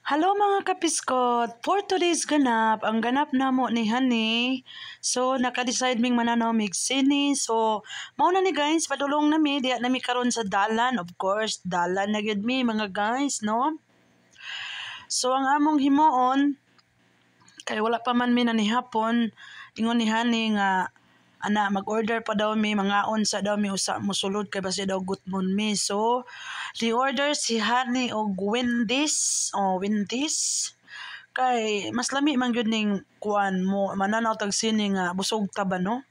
Hello mga kapiskot! For today's ganap, ang ganap namo ni Honey. So, naka-decide ming mananaw mig sini. So, mauna ni guys, padulong nami, diya nami karon sa dalan. Of course, dalan na gyud mi mga guys, no? So, ang among himuon, kay wala pa man mi na ni hapon, ingon ni Honey nga, mag-order pa daw mi, mangaon sa daw mi usa mosulod kay basi daw gutmon mi. So, ni-order si Honey og Wendy's, Wendy's. Kay mas lami man gyud ning kuan mo, mananaw tag sini nga busog ta ba no?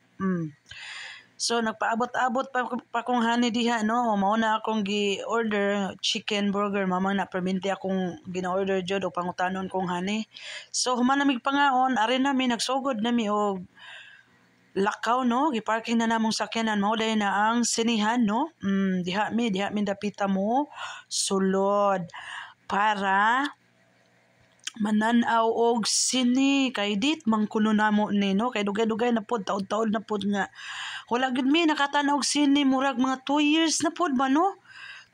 So nagpaabot-abot pa kong Honey diha no. Mao na akong gi-order chicken burger, mamang na perminti akong gina-order jud og pangutanon kong Honey. So human namig pangaon, ari nami nagsugod nami og lakaw no, giparking na namong sakyanan, mao day na ang sinihan no. Diha mi dapita mo sulod para mananaw og sini kay dit mangkuno namo ni no, kay dugay-dugay na pod, taod-taod na pod nga wala gud mi nakatan-aw og sini, murag mga 2 years na pod ba no,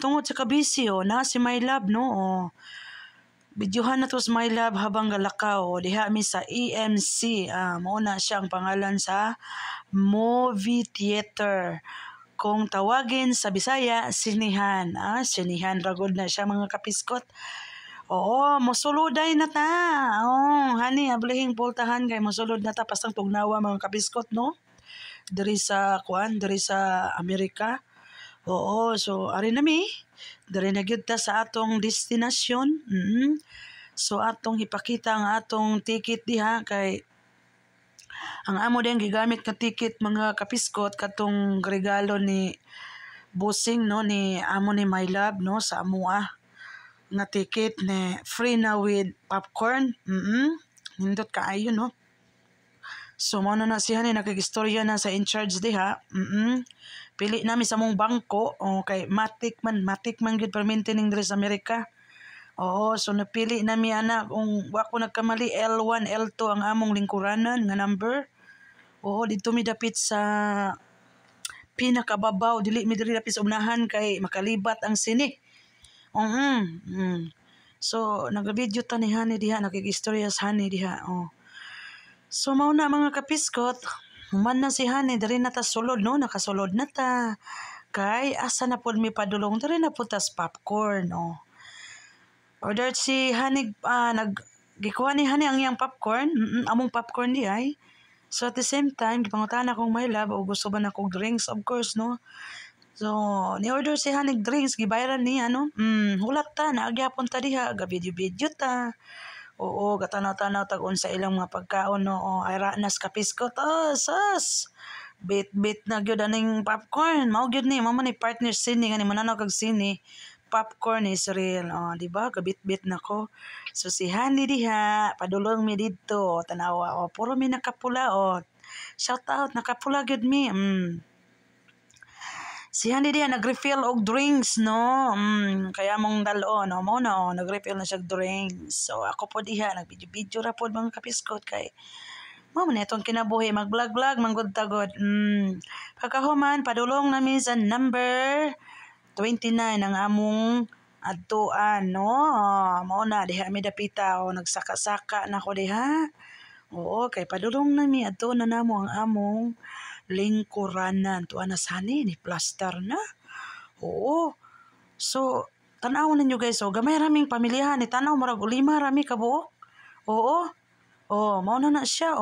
tungod sa kabisi na si My Love no. Videohan na to sa My Love habang galakaw. Diha mi sa EMC. Mao na siya ang pangalan sa movie theater. Kung tawagin sa Bisaya, sinihan. Sinihan ragod na siya mga kapiskot. Oo, mosuluday na ta. Honey, ablihing pultahan kay mosulod na ta pasang tugnawa mga kapiskot no. Diri sa Amerika. Oo, so ari nami. Diri na gyud ta sa atong destinasyon. So atong ipakita ang atong ticket diha kay ang amo din gigamit nga ticket mga kapiskot katong regalo ni Bossing no, ni amo ni My Love no, sa amoa nga ticket ni free na with popcorn. Nindot kaayo no. So mao na si Honey nakigistorya na sa in charge diha. Pili nami sa mong bangko kay matik man gud perminti ning diri sa Amerika. So napili nami ana kung wa ko nagkamali L1 L2 ang among lingkuranan nga number. Dito mi dapit sa pinakababaw, dili mi diri dapit sa unahan kay makalibat ang sini. So nag-video ta ni Honey diha, nakigistorya sa Honey diha. So mao na mga kapiskot, human na si Honey, diri na ta sulod no, nakasulod na ta. Kay asa na pod mi padulong, diri na pod tas popcorn Order si Honey, gikuha ni Honey ang iyang popcorn, among popcorn di ay. So at the same time, gipangutan akong My Love o gusto ba na akong drinks, of course no. So ni-order si Honey drinks, gibayaran niya no. Hulat ta, naagyapon ta diha, ga-video ta. Gatanaw-tanaw tag sa ilang mga pagkaon no. Ay ranas kapiskot. Sus! Bit na gyud aning popcorn. Mao gyud ni, mao man ni partner sini nga ni mananaw kag sini. Popcorn is real. Di ba? Gabit-bit na ko. So si Honey diha, padulong mi dito. Tanawa, puro mi nakapula Shout out, nakapula gyud mi. Si Honey diha nag-refill og drinks no. Kaya mong dalo no, mo no, nag-refill na siya drinks. So ako po diha nag-video ra pod mga kapiskot kay mo man itong kinabuhi, mag-vlog manggod tagod. Pagkahuman padulong nami sa number 29 ang among adtuan no. Mao na diha mi dapita nagsaka-saka na ko diha. Kay padulong nami adto na namo ang among lingkuranan. Tuwa na sa Honey, ni plaster na. So, tanaw ninyo guys. Gamay raming pamilyahan. Tanaw, marag 5 rami kabuok. Mao na siya.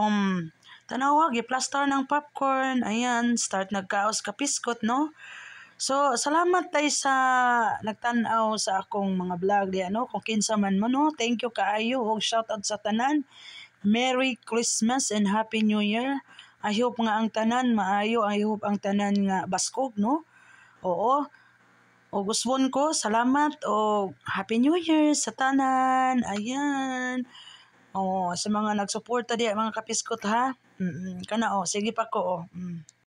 Tanaw, gi-plaster ng popcorn. Ayan, start nagkaos kapiskot, no? So, salamat tayo sa nagtanaw sa akong mga vlog diya, no? Kung kinsa man mo, no? Thank you kaayo. Shoutout sa tanan. Merry Christmas and Happy New Year. I hope nga ang tanan maayo, I hope ang tanan nga baskog no. Guswon ko salamat o Happy New Year sa tanan. Ayan. Sa mga nagsuporta diya mga kapiskot ha. Kana sige pa ko